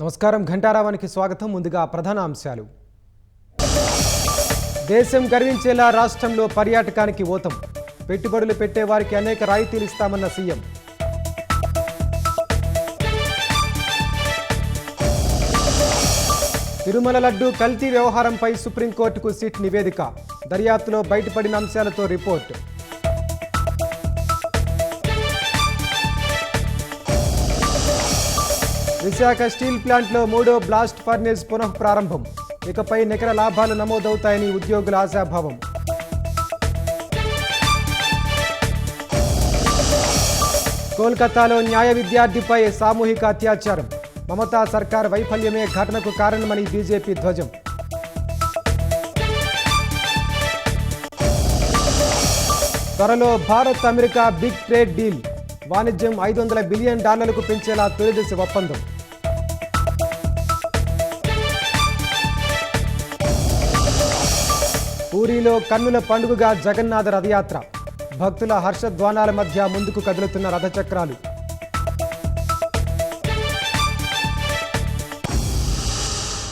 నమస్కారం ఘంటారావానికి స్వాగతం. ముందుగా ప్రధాన అంశాలు. దేశం గర్వించేలా రాష్ట్రంలో పర్యాటకానికి ఓతం. పెట్టుబడులు పెట్టే వారికి అనేక రాయితీలు ఇస్తామన్న సీఎం. తిరుమల లడ్డు కల్తీ వ్యవహారంపై సుప్రీంకోర్టుకు సిట్ నివేదిక. దర్యాప్తులో బయటపడిన అంశాలతో రిపోర్ట్. విశాఖ స్టీల్ ప్లాంట్లో 3వ బ్లాస్ట్ ఫర్నేస్ పునః ప్రారంభం. ఇకపై నికర లాభాలు నమోదవుతాయని ఉద్యోగుల ఆశాభావం. కోల్కతాలో న్యాయ విద్యార్థిపై సామూహిక అత్యాచారం. మమతా సర్కార్ వైఫల్యమే ఘటనకు కారణమని బీజేపీ ధ్వజం. త్వరలో Bharat America big trade deal. వాణిజ్యం $500 బిలియన్ పెంచేలా తొలిదశ ఒప్పందం. పూరిలో కన్నుల పండుగగా జగన్నాథ రథయాత్ర. భక్తుల హర్షధ్వానాల మధ్య ముందుకు కదులుతున్న రథచక్రాలు.